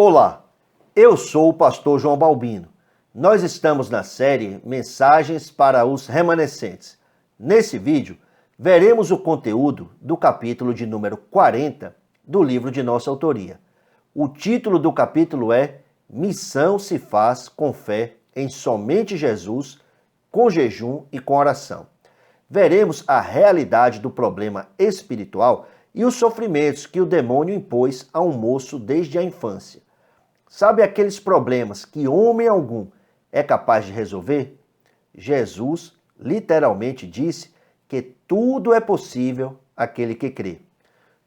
Olá, eu sou o pastor João Balbino. Nós estamos na série Mensagens para os Remanescentes. Nesse vídeo, veremos o conteúdo do capítulo de número 40 do livro de nossa autoria. O título do capítulo é Missão se faz com fé em somente Jesus, com jejum e com oração. Veremos a realidade do problema espiritual e os sofrimentos que o demônio impôs a um moço desde a infância. Sabe aqueles problemas que homem algum é capaz de resolver? Jesus literalmente disse que tudo é possível àquele que crê.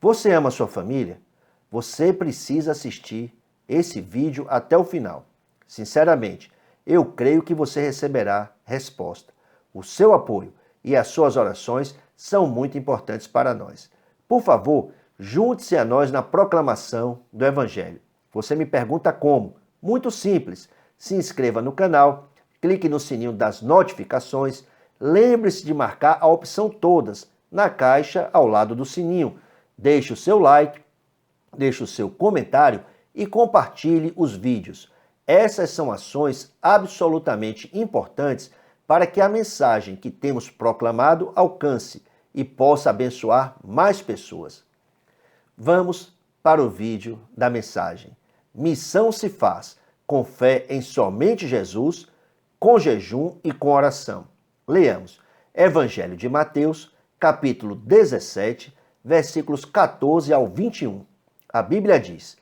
Você ama sua família? Você precisa assistir esse vídeo até o final. Sinceramente, eu creio que você receberá resposta. O seu apoio e as suas orações são muito importantes para nós. Por favor, junte-se a nós na proclamação do Evangelho. Você me pergunta como? Muito simples. Se inscreva no canal, clique no sininho das notificações, lembre-se de marcar a opção todas na caixa ao lado do sininho. Deixe o seu like, deixe o seu comentário e compartilhe os vídeos. Essas são ações absolutamente importantes para que a mensagem que temos proclamado alcance e possa abençoar mais pessoas. Vamos para o vídeo da mensagem. Missão se faz com fé em somente Jesus, com jejum e com oração. Leamos Evangelho de Mateus, capítulo 17, versículos 14 ao 21. A Bíblia diz: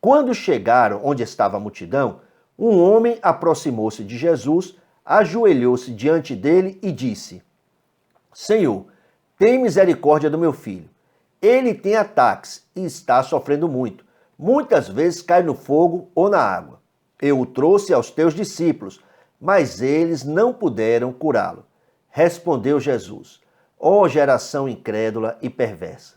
Quando chegaram onde estava a multidão, um homem aproximou-se de Jesus, ajoelhou-se diante dele e disse: Senhor, tem misericórdia do meu filho. Ele tem ataques e está sofrendo muito. Muitas vezes cai no fogo ou na água. Eu o trouxe aos teus discípulos, mas eles não puderam curá-lo. Respondeu Jesus: Ó geração incrédula e perversa,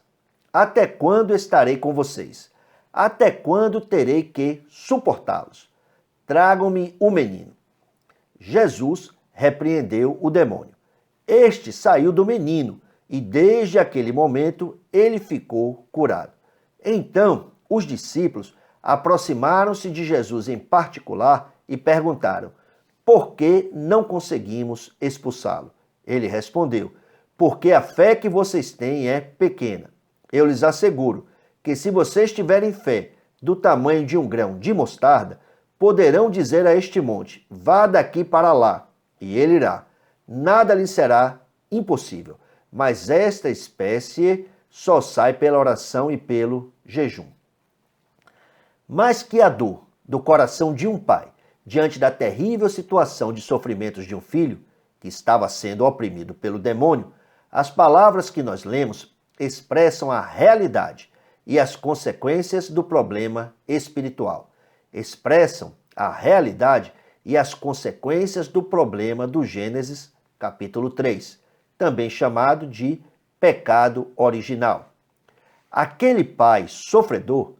até quando estarei com vocês? Até quando terei que suportá-los? Tragam-me o menino. Jesus repreendeu o demônio. Este saiu do menino e desde aquele momento ele ficou curado. Então os discípulos aproximaram-se de Jesus em particular e perguntaram: por que não conseguimos expulsá-lo? Ele respondeu: porque a fé que vocês têm é pequena. Eu lhes asseguro que se vocês tiverem fé do tamanho de um grão de mostarda, poderão dizer a este monte: vá daqui para lá, e ele irá. Nada lhe será impossível. Mas esta espécie só sai pela oração e pelo jejum. Mais que a dor do coração de um pai diante da terrível situação de sofrimentos de um filho que estava sendo oprimido pelo demônio, as palavras que nós lemos expressam a realidade e as consequências do problema espiritual. Expressam a realidade e as consequências do problema do Gênesis, capítulo 3, também chamado de pecado original. Aquele pai sofredor,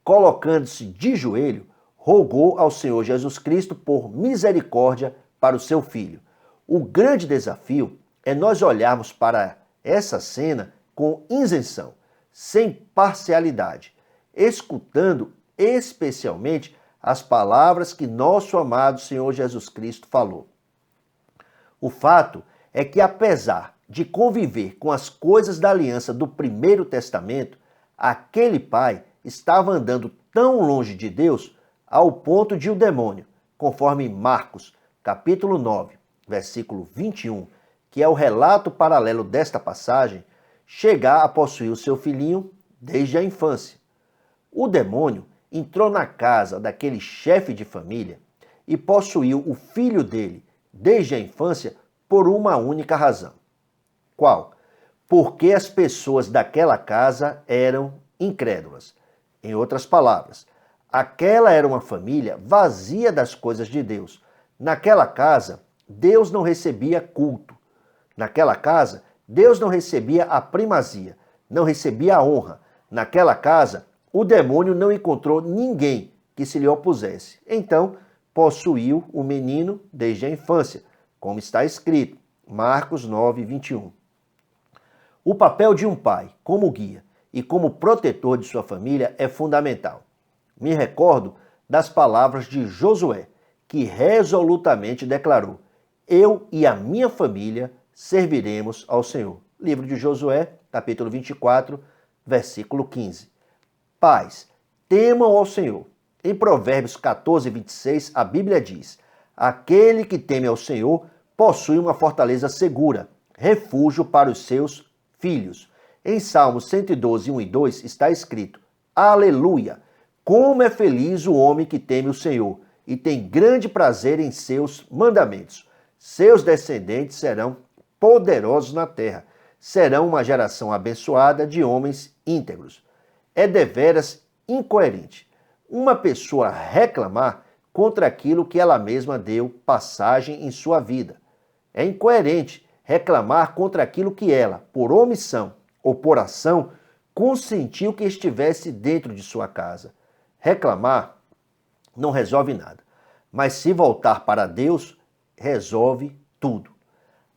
colocando-se de joelho, rogou ao Senhor Jesus Cristo por misericórdia para o seu filho. O grande desafio é nós olharmos para essa cena com isenção, sem parcialidade, escutando especialmente as palavras que nosso amado Senhor Jesus Cristo falou. O fato é que, apesar de conviver com as coisas da aliança do Primeiro Testamento, aquele pai estava andando tão longe de Deus ao ponto de o demônio, conforme Marcos, capítulo 9, versículo 21, que é o relato paralelo desta passagem, chegar a possuir o seu filhinho desde a infância. O demônio entrou na casa daquele chefe de família e possuiu o filho dele desde a infância por uma única razão. Qual? Porque as pessoas daquela casa eram incrédulas. Em outras palavras, aquela era uma família vazia das coisas de Deus. Naquela casa, Deus não recebia culto. Naquela casa, Deus não recebia a primazia, não recebia a honra. Naquela casa, o demônio não encontrou ninguém que se lhe opusesse. Então, possuiu o menino desde a infância, como está escrito, Marcos 9, 21. O papel de um pai, como guia e como protetor de sua família, é fundamental. Me recordo das palavras de Josué, que resolutamente declarou: eu e a minha família serviremos ao Senhor. Livro de Josué, capítulo 24, versículo 15. Pais, temam ao Senhor. Em Provérbios 14, 26, a Bíblia diz: aquele que teme ao Senhor possui uma fortaleza segura, refúgio para os seus filhos. Em Salmos 112, 1 e 2 está escrito: aleluia! Como é feliz o homem que teme o Senhor e tem grande prazer em seus mandamentos. Seus descendentes serão poderosos na terra, serão uma geração abençoada de homens íntegros. É deveras incoerente uma pessoa reclamar contra aquilo que ela mesma deu passagem em sua vida. É incoerente reclamar contra aquilo que ela, por omissão ou por ação, consentiu que estivesse dentro de sua casa. Reclamar não resolve nada, mas se voltar para Deus, resolve tudo.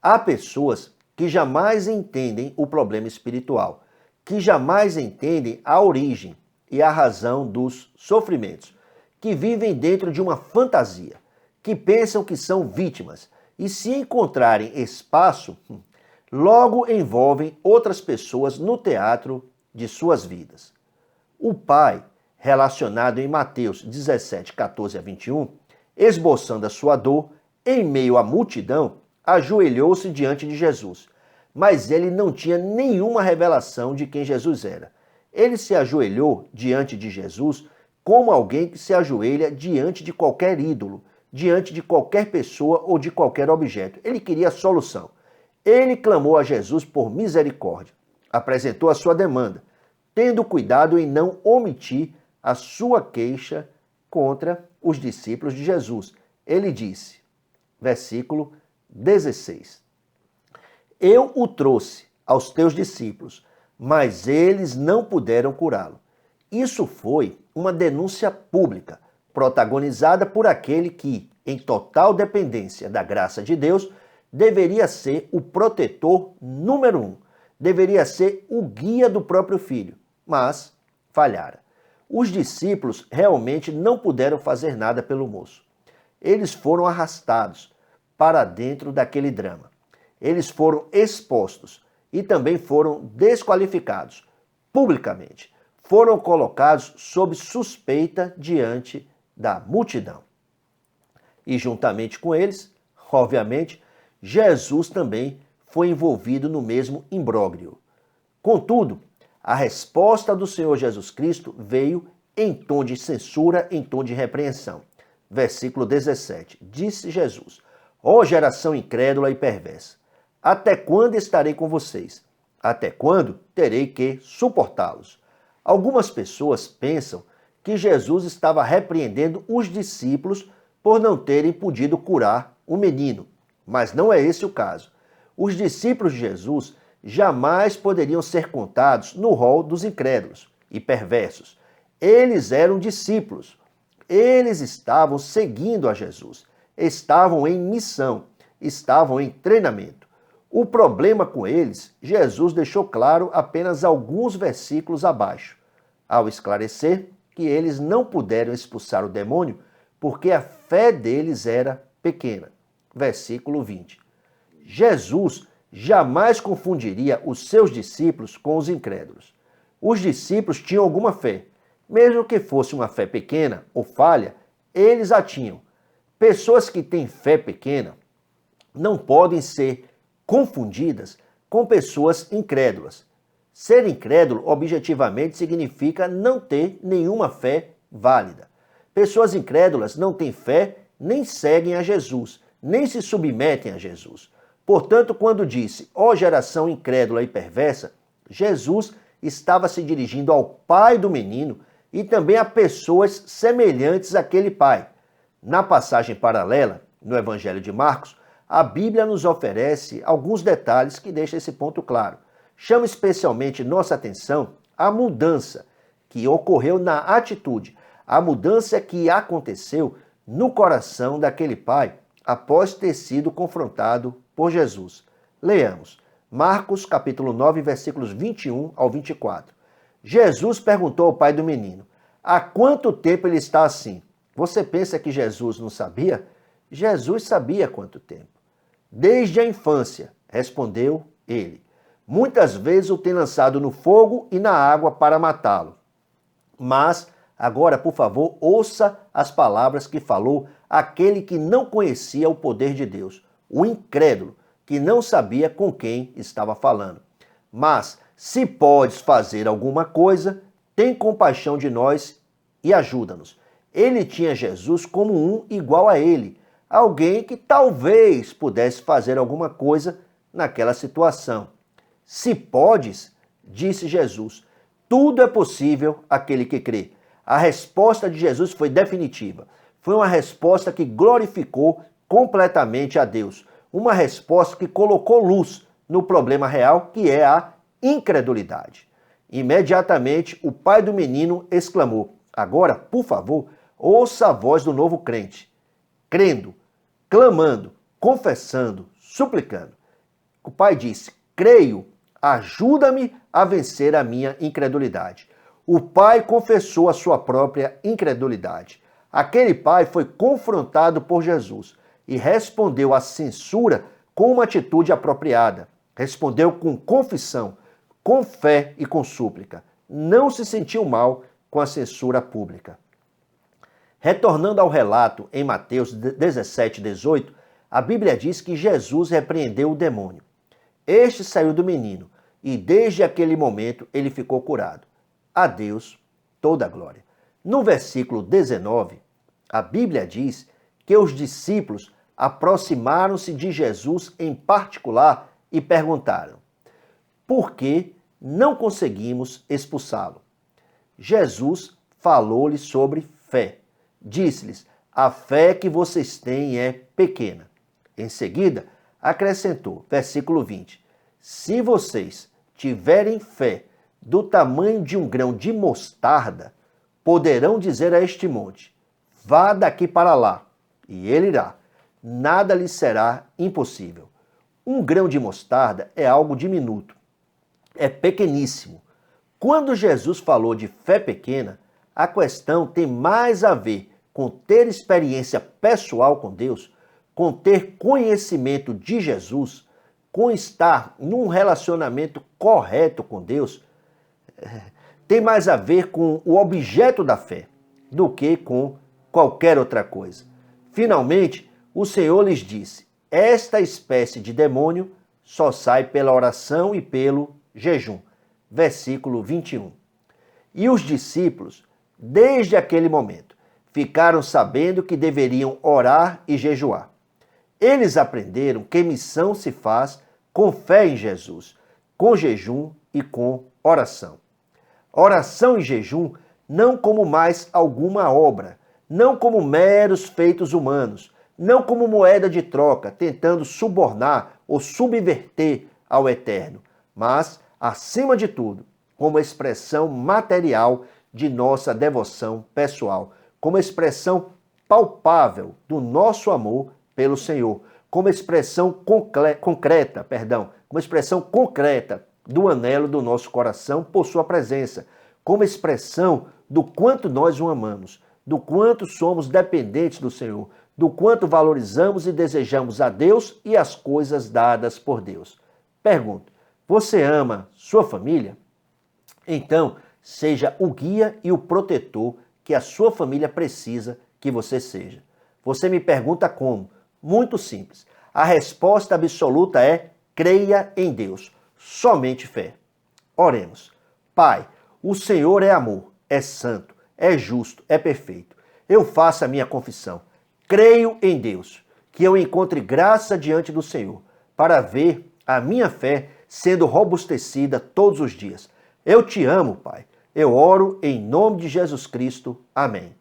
Há pessoas que jamais entendem o problema espiritual, que jamais entendem a origem e a razão dos sofrimentos, que vivem dentro de uma fantasia, que pensam que são vítimas e, se encontrarem espaço, logo envolvem outras pessoas no teatro de suas vidas. O pai, relacionado em Mateus 17, 14 a 21, esboçando a sua dor, em meio à multidão, ajoelhou-se diante de Jesus, mas ele não tinha nenhuma revelação de quem Jesus era. Ele se ajoelhou diante de Jesus como alguém que se ajoelha diante de qualquer ídolo, diante de qualquer pessoa ou de qualquer objeto. Ele queria solução. Ele clamou a Jesus por misericórdia, apresentou a sua demanda, tendo cuidado em não omitir a sua queixa contra os discípulos de Jesus. Ele disse, versículo 16: eu o trouxe aos teus discípulos, mas eles não puderam curá-lo. Isso foi uma denúncia pública, protagonizada por aquele que, em total dependência da graça de Deus, deveria ser o protetor número 1, deveria ser o guia do próprio filho, mas falhara. Os discípulos realmente não puderam fazer nada pelo moço. Eles foram arrastados para dentro daquele drama. Eles foram expostos e também foram desqualificados publicamente. Foram colocados sob suspeita diante da multidão. E juntamente com eles, obviamente, Jesus também foi envolvido no mesmo imbróglio. Contudo, a resposta do Senhor Jesus Cristo veio em tom de censura, em tom de repreensão. Versículo 17. Disse Jesus: ó geração incrédula e perversa, até quando estarei com vocês? Até quando terei que suportá-los? Algumas pessoas pensam que Jesus estava repreendendo os discípulos por não terem podido curar o menino, mas não é esse o caso. Os discípulos de Jesus jamais poderiam ser contados no rol dos incrédulos e perversos. Eles eram discípulos. Eles estavam seguindo a Jesus, estavam em missão, estavam em treinamento. O problema com eles, Jesus deixou claro apenas alguns versículos abaixo, ao esclarecer que eles não puderam expulsar o demônio porque a fé deles era pequena. Versículo 20. Jesus jamais confundiria os seus discípulos com os incrédulos. Os discípulos tinham alguma fé. Mesmo que fosse uma fé pequena ou falha, eles a tinham. Pessoas que têm fé pequena não podem ser confundidas com pessoas incrédulas. Ser incrédulo, objetivamente, significa não ter nenhuma fé válida. Pessoas incrédulas não têm fé, nem seguem a Jesus, nem se submetem a Jesus. Portanto, quando disse, ó geração incrédula e perversa, Jesus estava se dirigindo ao pai do menino e também a pessoas semelhantes àquele pai. Na passagem paralela, no Evangelho de Marcos, a Bíblia nos oferece alguns detalhes que deixam esse ponto claro. Chama especialmente nossa atenção a mudança que ocorreu na atitude, a mudança que aconteceu no coração daquele pai após ter sido confrontado por Jesus. Leamos. Marcos capítulo 9, versículos 21 ao 24. Jesus perguntou ao pai do menino: há quanto tempo ele está assim? Você pensa que Jesus não sabia? Jesus sabia há quanto tempo. Desde a infância, respondeu ele. Muitas vezes o tem lançado no fogo e na água para matá-lo. Mas, agora, por favor, ouça as palavras que falou aquele que não conhecia o poder de Deus, o incrédulo, que não sabia com quem estava falando. Mas, se podes fazer alguma coisa, tem compaixão de nós e ajuda-nos. Ele tinha Jesus como um igual a ele, alguém que talvez pudesse fazer alguma coisa naquela situação. Se podes, disse Jesus, tudo é possível àquele que crê. A resposta de Jesus foi definitiva. Foi uma resposta que glorificou completamente a Deus. Uma resposta que colocou luz no problema real, que é a incredulidade. Imediatamente, o pai do menino exclamou: agora, por favor, ouça a voz do novo crente, crendo, clamando, confessando, suplicando. O pai disse: creio, ajuda-me a vencer a minha incredulidade. O pai confessou a sua própria incredulidade. Aquele pai foi confrontado por Jesus e respondeu à censura com uma atitude apropriada. Respondeu com confissão, com fé e com súplica. Não se sentiu mal com a censura pública. Retornando ao relato em Mateus 17, 18, a Bíblia diz que Jesus repreendeu o demônio. Este saiu do menino e desde aquele momento ele ficou curado. A Deus toda a glória. No versículo 19, a Bíblia diz que os discípulos aproximaram-se de Jesus em particular e perguntaram: por que não conseguimos expulsá-lo? Jesus falou-lhes sobre fé. Disse-lhes: a fé que vocês têm é pequena. Em seguida, acrescentou, versículo 20, se vocês tiverem fé do tamanho de um grão de mostarda, poderão dizer a este monte: vá daqui para lá, e ele irá. Nada lhe será impossível. Um grão de mostarda é algo diminuto, é pequeníssimo. Quando Jesus falou de fé pequena, a questão tem mais a ver com ter experiência pessoal com Deus, com ter conhecimento de Jesus, com estar num relacionamento correto com Deus, tem mais a ver com o objeto da fé do que com qualquer outra coisa. Finalmente, o Senhor lhes disse: esta espécie de demônio só sai pela oração e pelo jejum. Versículo 21. E os discípulos, desde aquele momento, ficaram sabendo que deveriam orar e jejuar. Eles aprenderam que missão se faz com fé em Jesus, com jejum e com oração. Oração e jejum não como mais alguma obra, não como meros feitos humanos, não como moeda de troca, tentando subornar ou subverter ao eterno, mas, acima de tudo, como expressão material de nossa devoção pessoal, como expressão palpável do nosso amor pelo Senhor, como expressão concreta do anelo do nosso coração por sua presença, como expressão do quanto nós o amamos, do quanto somos dependentes do Senhor, do quanto valorizamos e desejamos a Deus e as coisas dadas por Deus. Pergunto: você ama sua família? Então, seja o guia e o protetor que a sua família precisa que você seja. Você me pergunta como? Muito simples. A resposta absoluta é: creia em Deus. Somente fé. Oremos. Pai, o Senhor é amor, é santo, é justo, é perfeito. Eu faço a minha confissão. Creio em Deus, que eu encontre graça diante do Senhor, para ver a minha fé sendo robustecida todos os dias. Eu te amo, Pai. Eu oro em nome de Jesus Cristo. Amém.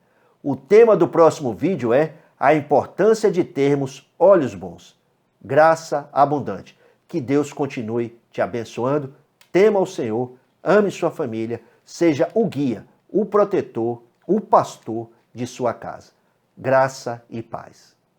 O tema do próximo vídeo é a importância de termos olhos bons. Graça abundante. Que Deus continue te abençoando. Tema o Senhor, ame sua família, seja o guia, o protetor, o pastor de sua casa. Graça e paz.